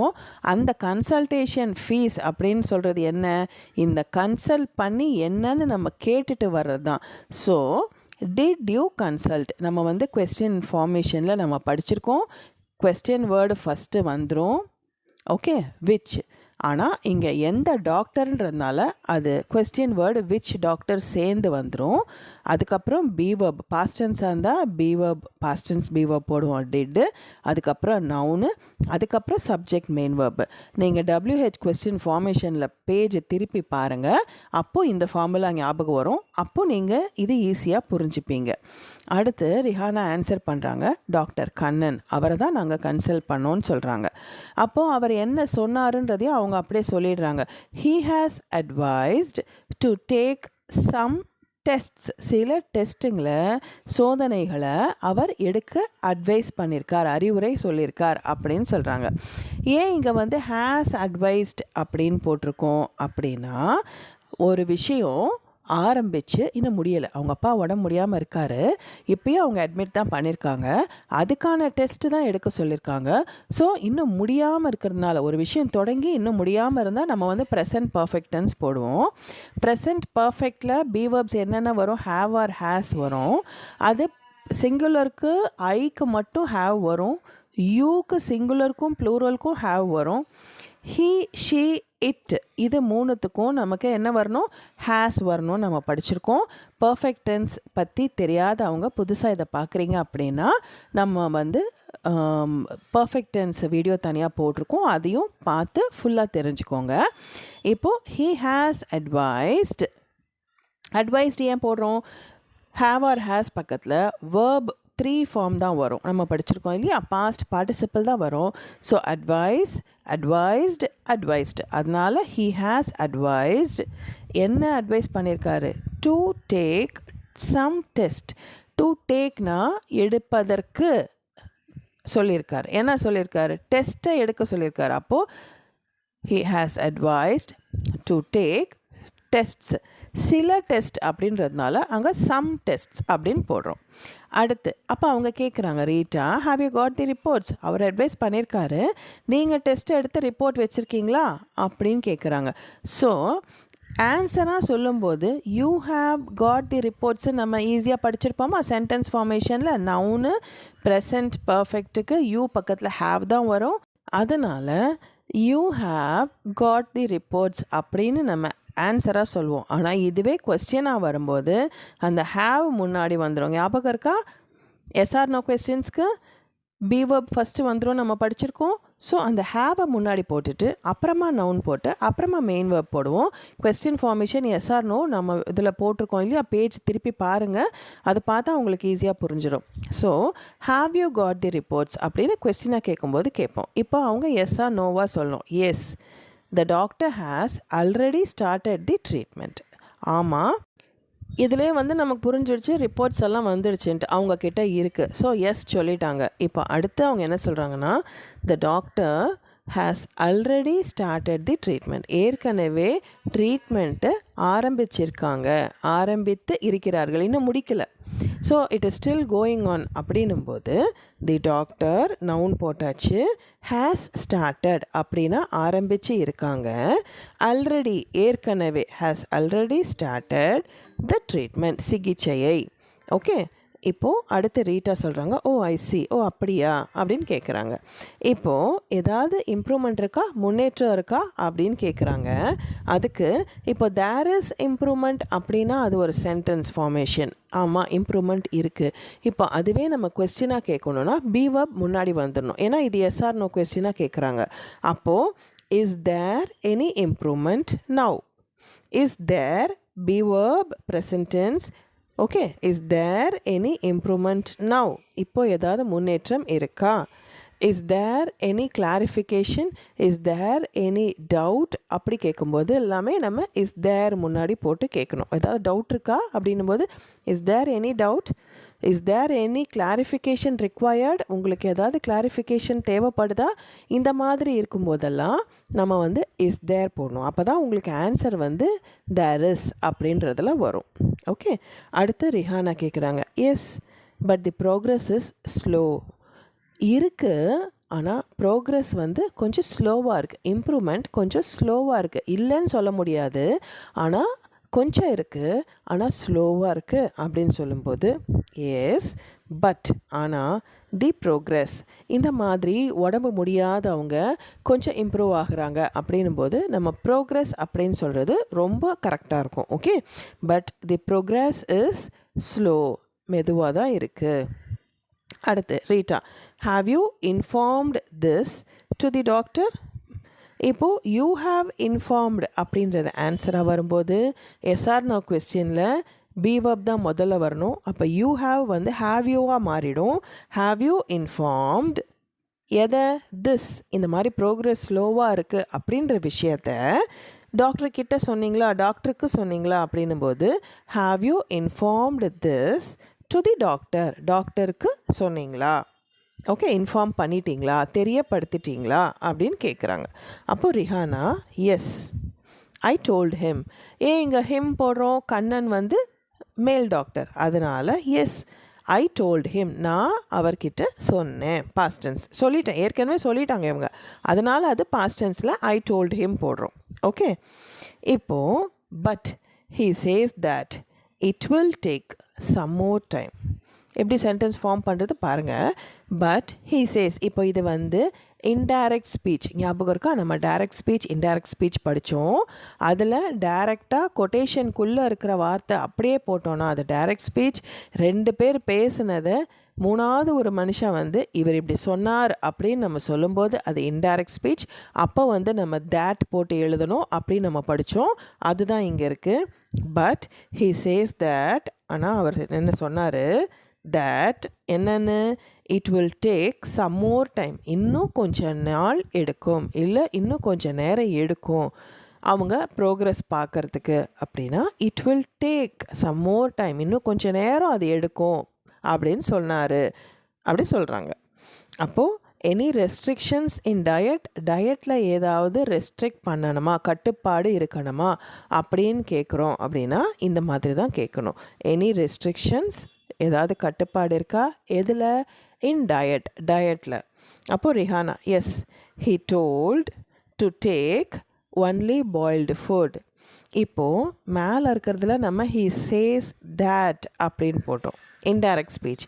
அந்த கன்சல்டேஷன் ஃபீஸ் அப்படின்னு சொல்கிறது என்ன, இந்த கன்சல்ட் பண்ணி என்னன்னு நம்ம கேட்டுட்டு வர்றது தான். ஸோ டிட் யூ கன்சல்ட் நம்ம வந்து கொஸ்டின் ஃபார்மேஷனில் நம்ம படிச்சிருக்கோம். கொஸ்டின் வேர்டு ஃபஸ்ட்டு வந்துடும். Okay, which. ஆனால் இங்கே எந்த டாக்டர்ன்றதுனால அது கொஸ்டின் வேர்டு விச் டாக்டர் சேர்ந்து வந்துடும். அதுக்கப்புறம் பீவர்ப், பாஸ்டன்ஸாக இருந்தால் பீவர்ப், பாஸ்டன்ஸ் பீவர்ப் போடுவோம் டிட்டு. அதுக்கப்புறம் நவுனு, அதுக்கப்புறம் சப்ஜெக்ட் மெயின் வேர்பு. நீங்கள் WH கொஸ்டின் ஃபார்மேஷனில் பேஜை திருப்பி பாருங்கள், அப்போது இந்த ஃபார்முலா ஞாபகம் வரும். அப்போது நீங்கள் இது ஈஸியாக புரிஞ்சுப்பீங்க. அடுத்து ரிஹானா ஆன்சர் பண்ணுறாங்க, டாக்டர் கண்ணன் அவரை தான் நாங்கள் கன்சல்ட் பண்ணோன்னு சொல்கிறாங்க. அப்போது அவர் என்ன சொன்னாருன்றதையும் அவங்க அப்படியே சொல்லிடுறாங்க. He has advised to take some tests, சில டெஸ்ட்டுங்களை, சோதனைகளை அவர் எடுக்க அட்வைஸ் பண்ணியிருக்கார், அறிவுரை சொல்லியிருக்கார் அப்படின்னு சொல்கிறாங்க. ஏன் இங்கே வந்து ஹேஸ் அட்வைஸ்ட் அப்படின்னு போட்டிருக்கோம் அப்படின்னா, ஒரு விஷயம் ஆரம்பித்து இன்னும் முடியலை, அவங்க அப்பா உடம்பு முடியாமல் இருக்கார், இப்போயும் அவங்க அட்மிட் தான் பண்ணியிருக்காங்க, அதுக்கான டெஸ்ட்டு தான் எடுக்க சொல்லியிருக்காங்க. ஸோ இன்னும் முடியாமல் இருக்கிறதுனால, ஒரு விஷயம் தொடங்கி இன்னும் முடியாமல் இருந்தால் நம்ம வந்து ப்ரெசன்ட் பர்ஃபெக்ட் டென்ஸ் போடுவோம். ப்ரெசன்ட் பர்ஃபெக்டில் பீவர்ப்ஸ் என்னென்ன வரும், ஹேவ் ஆர் ஹேஸ் வரும். அது சிங்குலருக்கு ஐக்கு மட்டும் ஹேவ் வரும், யூக்கு சிங்குலருக்கும் ப்ளூரலுக்கும் ஹேவ் வரும். ஹீ, ஷீ, இட் இது மூணுத்துக்கும் நமக்கு என்ன வரணும், ஹேஸ் வரணும். நம்ம படிச்சிருக்கோம். பர்ஃபெக்ட் டென்ஸ் பற்றி தெரியாத அவங்க புதுசாக இதை பார்க்குறீங்க அப்படின்னா நம்ம வந்து பர்ஃபெக்ட் டென்ஸ் வீடியோ தனியாக போட்டிருக்கோம், அதையும் பார்த்து ஃபுல்லாக தெரிஞ்சுக்கோங்க. இப்போது ஹீ ஹேஸ் அட்வைஸ்டு, அட்வைஸ்டு ஏன் போடுறோம், ஹேவ் ஆர் ஹேஸ் பக்கத்தில் வேர்ப் 3 ஃபார்ம் தான் வரும். நம்ம படிச்சிருக்கோம் இல்லையா, பாஸ்ட் பார்ட்டிசிபிள் தான் வரும். So advise, advised, advised. அதனால் ஹீ ஹேஸ் அட்வைஸ்டு என்ன அட்வைஸ் பண்ணியிருக்காரு, to take some test. To டேக்னா எடுப்பதற்கு சொல்லியிருக்காரு. என்ன சொல்லியிருக்காரு, டெஸ்ட்டை எடுக்க சொல்லியிருக்காரு. அப்போது he has advised to take tests. சில டெஸ்ட் அப்படின்றதுனால அங்கே சம் டெஸ்ட்ஸ் அப்படின்னு போடுறோம். அடுத்து அப்போ அவங்க கேட்குறாங்க, Rita have you got the reports, அவர் அட்வைஸ் பண்ணியிருக்காரு, நீங்கள் டெஸ்ட் எடுத்து ரிப்போர்ட் வச்சுருக்கீங்களா அப்படின்னு கேட்குறாங்க. ஸோ ஆன்சராக சொல்லும்போது you have got the reports நம்ம ஈஸியாக படிச்சிருப்போமா, சென்டென்ஸ் ஃபார்மேஷனில் நவுனு ப்ரெசன்ட் பர்ஃபெக்ட்டுக்கு யூ பக்கத்தில் ஹாவ் தான் வரும். அதனால் you have got the reports அப்படின்னு நம்ம ஆன்சராக சொல்லுவோம். ஆனால் இதுவே கொஸ்டினாக வரும்போது அந்த ஹேவ் முன்னாடி வந்துடும். ஞாபகம் இருக்கா, எஸ்ஆர் நோ கொஸ்டின்ஸ்க்கு பீவர்ப் ஃபஸ்ட்டு வந்துடும், நம்ம படிச்சிருக்கோம். ஸோ அந்த ஹேவை முன்னாடி போட்டுட்டு அப்புறமா நவுன் போட்டு அப்புறமா மெயின் வேர்ப் போடுவோம். கொஸ்டின் ஃபார்மேஷன் எஸ்ஆர் நோ நம்ம இதில் போட்டிருக்கோம் இல்லையா, பேஜ் திருப்பி பாருங்கள், அது பார்த்தா உங்களுக்கு ஈஸியாக புரிஞ்சிடும். So have you got the reports அப்படின்னு கொஸ்டினாக கேட்கும்போது கேட்போம். இப்போ அவங்க எஸ்ஆர் நோவாக சொல்லணும். Yes, the doctor has already started the treatment. ஆமாம், இதிலே வந்து நமக்கு புரிஞ்சிடுச்சு, ரிப்போர்ட்ஸ் எல்லாம் வந்துடுச்சுன்ட்டு அவங்கக்கிட்ட இருக்குது. ஸோ எஸ் சொல்லிட்டாங்க. இப்போ அடுத்து அவங்க என்ன சொல்கிறாங்கன்னா, the doctor has already started the treatment. ஏற்கனவே ட்ரீட்மெண்ட்டு ஆரம்பித்து இருக்கிறார்கள், இன்னும் முடிக்கலை. So it is still going on அப்படின்னும்போது தி டாக்டர் நவுன் போட்டாச்சு, ஹேஸ் ஸ்டார்டட் அப்படின்னா ஆரம்பித்து இருக்காங்க, ஆல்ரெடி ஏற்கனவே has already started the treatment சிகிச்சையை. ஓகே, இப்போது அடுத்து ரீட்டா சொல்கிறாங்க, ஓ ஐ சி, ஓ அப்படியா அப்படின்னு கேட்குறாங்க. இப்போது ஏதாவது இம்ப்ரூவ்மெண்ட் இருக்கா, முன்னேற்றம் இருக்கா அப்படின்னு கேட்குறாங்க. அதுக்கு இப்போ தேர் இஸ் இம்ப்ரூவ்மெண்ட் அப்படின்னா அது ஒரு சென்டென்ஸ் ஃபார்மேஷன். ஆமாம், இம்ப்ரூவ்மெண்ட் இருக்குது. இப்போ அதுவே நம்ம கொஸ்டினாக கேட்கணுன்னா பி வெர்ப் முன்னாடி வந்துடணும். ஏன்னா இது எஸ்ஆர் நோ கொஸ்டினாக கேட்குறாங்க. அப்போது is there any improvement now, is there be verb present tense. Okay, is there any improvement now, இப்போ ஏதாவது முன்னேற்றம் இருக்கா. Is there any clarification, is there any doubt அப்படி கேட்கும்போது எல்லாமே நம்ம இஸ் தேர் முன்னாடி போட்டு கேட்கணும். ஏதாவது டவுட் இருக்கா அப்படின்னும் போது is there any doubt, is there any clarification required, உங்களுக்கு ஏதாவது கிளாரிஃபிகேஷன் தேவைப்படுதா, இந்த மாதிரி இருக்கும்போதெல்லாம் நம்ம வந்து இஸ் தேர் போடணும். அப்போ தான் உங்களுக்கு ஆன்சர் வந்து தேர் இஸ் அப்படின்றதுல வரும். ஓகே, அடுத்து ரிஹானா கேட்குறாங்க, yes but the progress is slow. இருக்குது, ஆனால் ப்ரோக்ரஸ் வந்து கொஞ்சம் ஸ்லோவாக இருக்குது. இம்ப்ரூவ்மெண்ட் கொஞ்சம் ஸ்லோவாக இருக்குது, இல்லைன்னு சொல்ல முடியாது, ஆனால் கொஞ்சம் இருக்குது, ஆனால் ஸ்லோவாக இருக்குது அப்படின்னு சொல்லும்போது எஸ் பட், ஆனால் தி ப்ரோக்ரஸ், இந்த மாதிரி உடம்பு முடியாதவங்க கொஞ்சம் இம்ப்ரூவ் ஆகுறாங்க அப்படின்னும் போது நம்ம ப்ரோக்ரஸ் அப்படின்னு சொல்கிறது ரொம்ப கரெக்டாக இருக்கும். Okay, but the progress is slow, மெதுவாக தான் இருக்குது. அடுத்து Rita, have you informed this to the doctor. இப்போது யூ ஹாவ் இன்ஃபார்ம்டு அப்படின்றது ஆன்சராக வரும்போது எஸ்ஆர் நோ கொஸ்டினில் பி வெர்ப் தான் முதல்ல வரணும். அப்போ யூ ஹாவ் வந்து ஹாவ் யூவாக மாறிடும். ஹாவ் யூ இன்ஃபார்ம்டு எதை, திஸ், இந்த மாதிரி ப்ரோக்ரஸ் ஸ்லோவாக இருக்குது அப்படின்ற விஷயத்த டாக்டர்கிட்ட சொன்னீங்களா, டாக்டருக்கு சொன்னீங்களா அப்படின்னும் போது have you informed this to the doctor, டாக்டருக்கு சொன்னீங்களா, ஓகே இன்ஃபார்ம் பண்ணிட்டீங்களா, தெரியப்படுத்திட்டீங்களா அப்படின்னு கேட்குறாங்க. அப்போது Rihana yes I told him. ஏன் இங்கே ஹிம் போடுறோம், கண்ணன் வந்து மேல் டாக்டர், அதனால் எஸ் ஐ டோல்ட் ஹிம், நான் அவர்கிட்ட சொன்னேன். பாஸ்ட் டென்ஸ் சொல்லிட்டேன், ஏற்கனவே சொல்லிட்டாங்க இவங்க, அதனால் அது பாஸ்ட் டென்ஸில் ஐ டோல்ட் ஹிம் போடுறோம். ஓகே, இப்போது but he says that it will take some more time. எப்படி சென்டென்ஸ் ஃபார்ம் பண்ணுறது பாருங்கள். பட் ஹீ சேஸ், இப்போ இது வந்து இன்டைரக்ட் ஸ்பீச் ஞாபகம் இருக்கா, நம்ம டைரக்ட் ஸ்பீச் இன்டைரக்ட் ஸ்பீச் படித்தோம். அதில் டைரெக்டாக கொட்டேஷனுக்குள்ளே இருக்கிற வார்த்தை அப்படியே போட்டோன்னா அது டைரக்ட் ஸ்பீச். ரெண்டு பேர் பேசுனதை மூணாவது ஒரு மனுஷன் வந்து இவர் இப்படி சொன்னார் அப்படின்னு நம்ம சொல்லும்போது அது இன்டைரக்ட் ஸ்பீச். அப்போ வந்து நம்ம தேட் போட்டு எழுதணும் அப்படின்னு நம்ம படித்தோம். அதுதான் இங்கே இருக்குது. பட் ஹீ சேஸ் தேட், ஆனால் அவர் என்ன சொன்னார், that என்னன்னு, it will take some more time, இன்னும் கொஞ்சம் நாள் எடுக்கும், இல்லை இன்னும் கொஞ்சம் நேரம் எடுக்கும் அவங்க ப்ரோக்ரஸ் பார்க்குறதுக்கு அப்படின்னா it will take some more time, இன்னும் கொஞ்சம் நேரம் அது எடுக்கும் அப்படின்னு சொன்னார் அப்படி சொல்கிறாங்க. அப்போது எனி ரெஸ்ட்ரிக்ஷன்ஸ் இன் டயட்டில் ஏதாவது ரெஸ்ட்ரிக்ட் பண்ணணுமா, கட்டுப்பாடு இருக்கணுமா அப்படின்னு கேட்குறோம் அப்படின்னா இந்த மாதிரி தான் கேட்கணும். எனி ரெஸ்ட்ரிக்ஷன்ஸ், ஏதாவது கட்டுப்பாடு இருக்கா, எதில், இன் டயட்டில். அப்போது Rihana yes he told to take only boiled food. இப்போது மேலே இருக்கிறதுல நம்ம ஹீ சேஸ் தேட் அப்படின்னு போட்டோம், இன்டைரக்ட் ஸ்பீச்.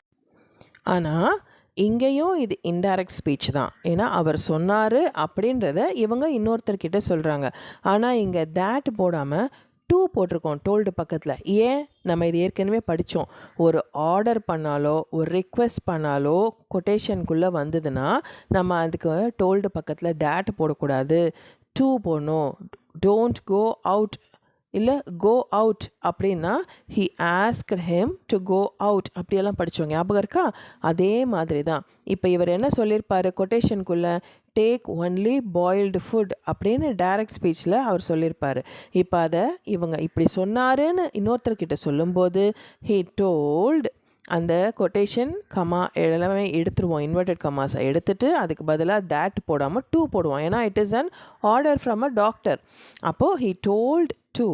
ஆனால் இங்கேயும் இது இன்டைரக்ட் ஸ்பீச் தான், ஏன்னா அவர் சொன்னார் அப்படின்றத இவங்க இன்னொருத்தர்கிட்ட சொல்கிறாங்க. ஆனால் இங்கே தேட் போடாமல் டூ போட்டிருக்கோம் டோல்டு பக்கத்தில். ஏன், நம்ம இது ஏற்கனவே படித்தோம். ஒரு ஆர்டர் பண்ணாலோ ஒரு ரிக்வெஸ்ட் பண்ணாலோ கொட்டேஷனுக்குள்ளே வந்ததுன்னா நம்ம அதுக்கு டோல்டு பக்கத்தில் தேட் போடக்கூடாது, டூ போடணும். டோன்ட் கோ அவுட், இல்லை கோ அவுட் அப்படின்னா he asked him to go out அப்படியெல்லாம் படித்தோம், ஞாபகம் இருக்கா? அதே மாதிரி தான் இப்போ இவர் என்ன சொல்லியிருப்பார் கொட்டேஷனுக்குள்ளே, டேக் ஒன்லி பாயில்டு ஃபுட் அப்படின்னு டைரக்ட் ஸ்பீச்சில் அவர் சொல்லியிருப்பார். இப்போ அதை இவங்க இப்படி சொன்னாருன்னு இன்னொருத்தர்கிட்ட சொல்லும்போது ஹீ டோல்டு, அந்த கொட்டேஷன் கமா எல்லாமே எடுத்துருவோம், இன்வெர்டட் கமாஸை எடுத்துகிட்டு அதுக்கு பதிலாக தேட் போடாமல் டூ போடுவோம், ஏன்னா it is an order from a doctor. அப்போது he told to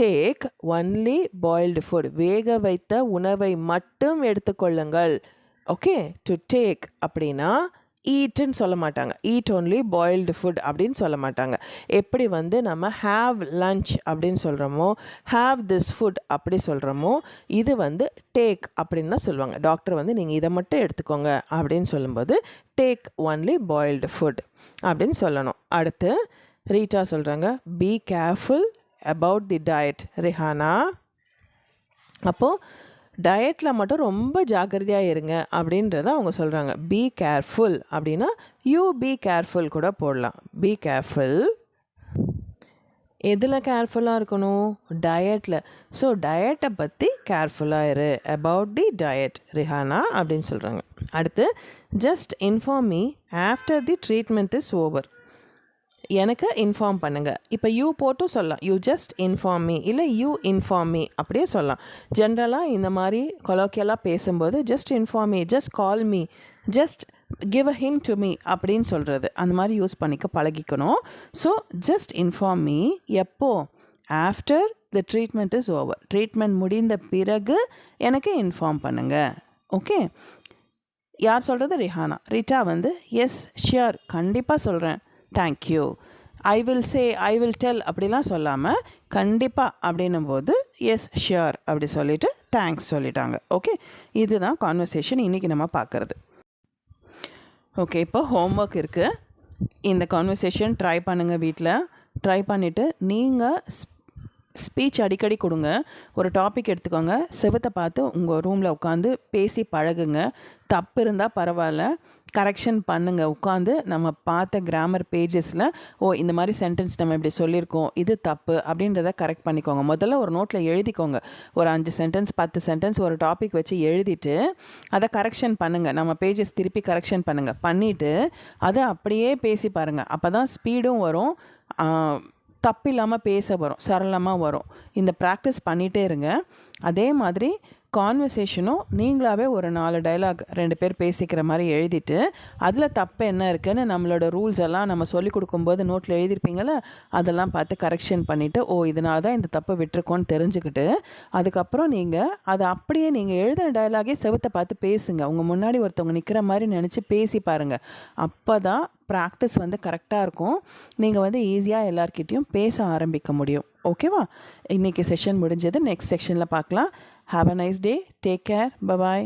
take only boiled food, வேக வைத்த உணவை மட்டும் எடுத்துக்கொள்ளுங்கள். ஓகே, டு டேக் அப்படின்னா ஈட்டுன்னு சொல்ல மாட்டாங்க. ஈட் ஒன்லி பாயில்டு ஃபுட் அப்படின்னு சொல்ல மாட்டாங்க. எப்படி வந்து நம்ம ஹாவ் லன்ச் அப்படின்னு சொல்கிறோமோ, ஹாவ் திஸ் ஃபுட் அப்படி சொல்கிறோமோ, இது வந்து டேக் அப்படின்னு தான் சொல்லுவாங்க. டாக்டர் வந்து நீங்கள் இதை மட்டும் எடுத்துக்கோங்க அப்படின்னு சொல்லும்போது டேக் ஒன்லி பாயில்டு ஃபுட் அப்படின்னு சொல்லணும். அடுத்து ரீட்டா சொல்கிறாங்க, be careful about the diet Rihana. அப்போது டயட்டில் மட்டும் ரொம்ப ஜாக்கிரதையாக இருங்க அப்படின்றத அவங்க சொல்கிறாங்க. பி கேர்ஃபுல் அப்படின்னா யூ பி கேர்ஃபுல் கூட போடலாம். பி கேர்ஃபுல் எதில் கேர்ஃபுல்லாக இருக்கணும்? டயட்டில். ஸோ டயட்டை பற்றி கேர்ஃபுல்லாக இரு, அபவுட் தி டயட் ரிஹானா அப்படின்னு சொல்கிறாங்க. அடுத்து just inform me after the treatment is over. எனக்கு இன்ஃபார்ம் பண்ணுங்கள். இப்போ யூ போட்டும் சொல்லலாம். யூ ஜஸ்ட் இன்ஃபார்ம் மீ, இல்லை யூ இன்ஃபார்ம் மீ அப்படியே சொல்லலாம். ஜென்ரலாக இந்த மாதிரி கொலோக்கியலாக பேசும்போது just inform me, just call me, just give a hint to me அப்படின்னு சொல்கிறது, அந்த மாதிரி யூஸ் பண்ணிக்க பழகிக்கணும். ஸோ ஜஸ்ட் இன்ஃபார்ம் மீ எப்போ? After the treatment is over. Treatment முடிந்த பிறகு எனக்கு இன்ஃபார்ம் பண்ணுங்கள். ஓகே. யார் சொல்கிறது? ரிஹானா. ரிட்டா வந்து எஸ் ஷியோர், கண்டிப்பாக சொல்கிறேன், thank you. I will say, I will tell அப்படிலாம் சொல்லாமல் கண்டிப்பாக அப்படின்னும் போது எஸ் ஷியோர் அப்படி சொல்லிவிட்டு தேங்க்ஸ் சொல்லிட்டாங்க. ஓகே, இதுதான் கான்வர்சேஷன் இன்றைக்கி நம்ம பார்க்குறது. ஓகே, இப்போ ஹோம்ஒர்க் இருக்குது. இந்த கான்வர்சேஷன் ட்ரை பண்ணுங்கள் வீட்டில். ட்ரை பண்ணிவிட்டு நீங்கள் ஸ்பீச் அடிக்கடி கொடுங்க. ஒரு டாபிக் எடுத்துக்கோங்க, செவத்தை பார்த்து உங்கள் ரூமில் உட்காந்து பேசி பழகுங்க. தப்பு இருந்தால் பரவாயில்ல, கரெக்ஷன் பண்ணுங்கள். உட்காந்து நம்ம பார்த்த கிராமர் பேஜஸில் இந்த மாதிரி சென்டென்ஸ் நம்ம இப்படி சொல்லியிருக்கோம், இது தப்பு அப்படின்றத கரெக்ட் பண்ணிக்கோங்க. முதல்ல ஒரு நோட்டில் எழுதிக்கோங்க. ஒரு 5 சென்டென்ஸ் 10 சென்டென்ஸ் ஒரு டாபிக் வச்சு எழுதிட்டு அதை கரெக்ஷன் பண்ணுங்கள். நம்ம பேஜஸ் திருப்பி கரெக்ஷன் பண்ணுங்கள். பண்ணிவிட்டு அதை அப்படியே பேசி பாருங்கள். அப்போ தான் ஸ்பீடும் வரும், தப்பு இல்லாமல் பேச வரும், சரளமாக வரும். இந்த ப்ராக்டிஸ் பண்ணிகிட்டே இருங்க. அதே மாதிரி கான்வர்சேஷனும் நீங்களாகவே ஒரு 4 டைலாக் 2 பேர் பேசிக்கிற மாதிரி எழுதிட்டு அதில் தப்பு என்ன இருக்குதுன்னு நம்மளோட ரூல்ஸ் எல்லாம் நம்ம சொல்லிக் கொடுக்கும்போது நோட்டில் எழுதியிருப்பீங்கள, அதெல்லாம் பார்த்து கரெக்ஷன் பண்ணிவிட்டு இதனால தான் இந்த தப்பு விட்டுருக்கோன்னு தெரிஞ்சுக்கிட்டு அதுக்கப்புறம் நீங்கள் அதை அப்படியே நீங்கள் எழுதின டைலாகே செவத்தை பார்த்து பேசுங்க. உங்கள் முன்னாடி ஒருத்தவங்க நிற்கிற மாதிரி நினச்சி பேசி பாருங்கள். அப்போ தான் ப்ராக்டிஸ் வந்து கரெக்டாக இருக்கும். நீங்கள் வந்து ஈஸியாக எல்லார்கிட்டையும் பேச ஆரம்பிக்க முடியும். ஓகேவா? இன்றைக்கி செஷன் முடிஞ்சது. நெக்ஸ்ட் செக்ஷனில் பார்க்கலாம். Have a nice day. Take care. Bye-bye.